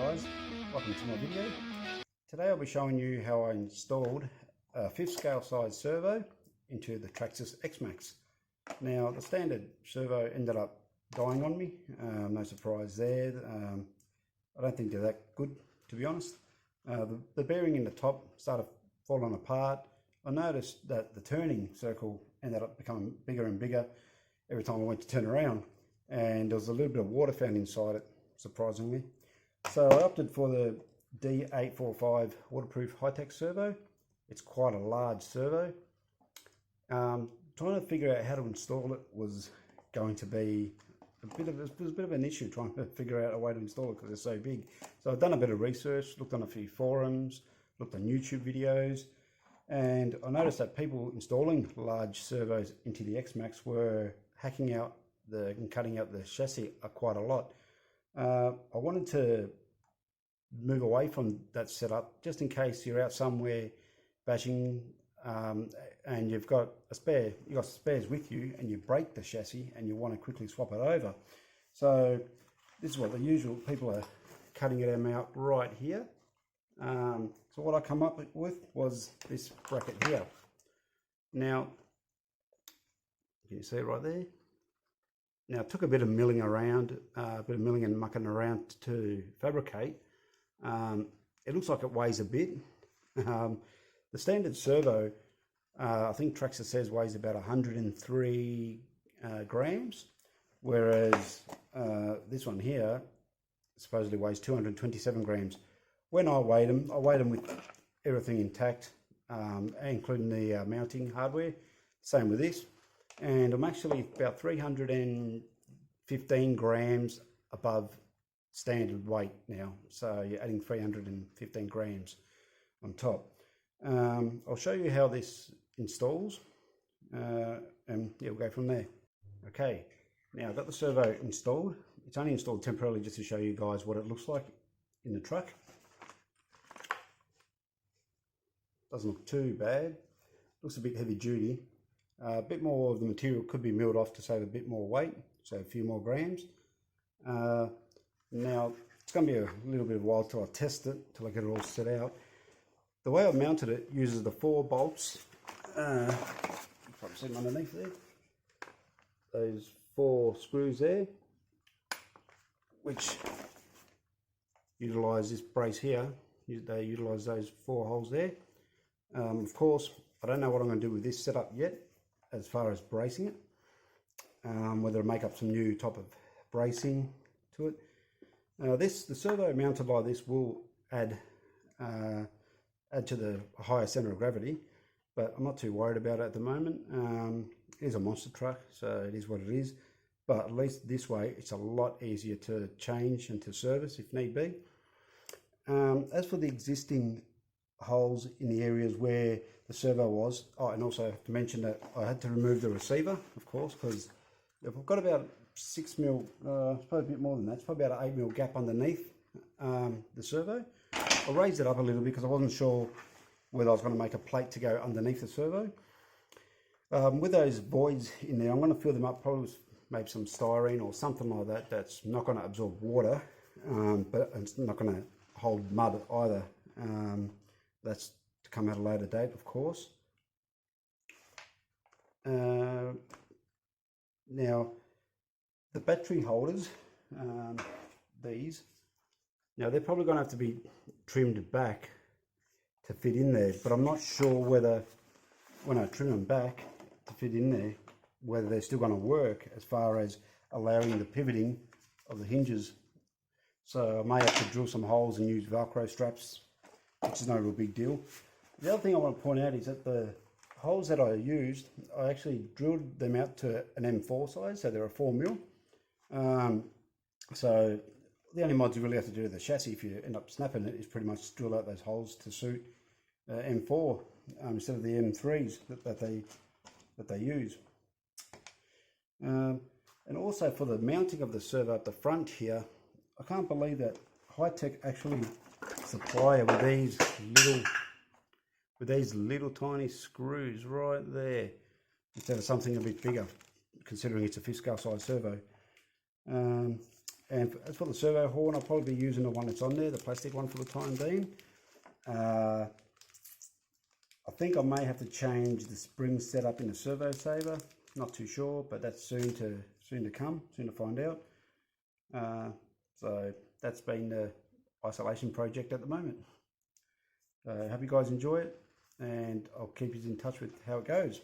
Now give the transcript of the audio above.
guys, welcome to my video. Today I'll be showing you how I installed a 5th scale size servo into the Traxxas Xmaxx. Now the standard servo ended up dying on me, no surprise there. I don't think they're that good, to be honest. The bearing in the top started falling apart. I noticed that the turning circle ended up becoming bigger and bigger every time I went to turn around, and there was a little bit of water found inside it, surprisingly. So I opted for the D845 waterproof high-tech servo. It's quite a large servo. Trying to figure out how to install it was going to be a bit of an issue, trying to figure out a way to install it because it's so big. So I've done a bit of research, looked on a few forums, looked on YouTube videos, and I noticed that people installing large servos into the Xmaxx were hacking out and cutting out the chassis quite a lot. I wanted to move away from that setup just in case you're out somewhere bashing and you've got spares with you and you break the chassis and you want to quickly swap it over. So this is what the usual people are cutting them out right here. So what I come up with was this bracket here. Now, can you see it right there? Now, it took a bit of milling around, and mucking around to fabricate. It looks like it weighs a bit. The standard servo, I think Traxxas says weighs about 103 grams, whereas this one here supposedly weighs 227 grams. When I weighed them with everything intact, including the mounting hardware. Same with this. And I'm actually about 315 grams above standard weight now. So you're adding 315 grams on top. I'll show you how this installs and yeah, we'll go from there. Okay, now I've got the servo installed. It's only installed temporarily just to show you guys what it looks like in the truck. Doesn't look too bad. Looks a bit heavy duty. A bit more of the material could be milled off to save a bit more weight, so a few more grams. Now it's going to be a little bit of a while till I test it, till I get it all set out. The way I've mounted it uses the 4 bolts. You can probably see them underneath there. Those 4 screws there, which utilise this brace here. They utilise those 4 holes there. Of course, I don't know what I'm going to do with this setup yet, as far as bracing it, whether to make up some new type of bracing to it. The servo mounted like this will add to the higher center of gravity, but I'm not too worried about it at the moment. It is a monster truck, so it is what it is, but at least this way it's a lot easier to change and to service if need be. As for the existing holes in the areas where the servo was, and also to mention that I had to remove the receiver, of course, because I've got about 6 mil, probably a bit more than that. It's probably about an 8 mil gap underneath the servo. I raised it up a little bit because I wasn't sure whether I was going to make a plate to go underneath the servo. With those voids in there, I'm going to fill them up probably with maybe some styrene or something like that. That's not going to absorb water, but it's not going to hold mud either. That's to come at a later date, of course. Now, the battery holders, these, now they're probably going to have to be trimmed back to fit in there, but I'm not sure whether, when I trim them back to fit in there, whether they're still going to work as far as allowing the pivoting of the hinges. So I may have to drill some holes and use Velcro straps, which is no real big deal. The other thing I want to point out is that the holes that I used, I actually drilled them out to an M4 size, so they're a 4 mil. So the only mods you really have to do to the chassis if you end up snapping it is pretty much drill out those holes to suit M4 instead of the M3s that they use. And also for the mounting of the servo at the front here, I can't believe that Hi-Tech actually supply it with these little tiny screws right there instead of something a bit bigger, considering it's a 5th scale size servo. And as for the servo horn, I'll probably be using the one that's on there, the plastic one for the time being. I think I may have to change the spring setup in the servo saver. Not too sure, but that's soon to come, soon to find out. So that's been the isolation project at the moment. Hope you guys enjoy it, and I'll keep you in touch with how it goes.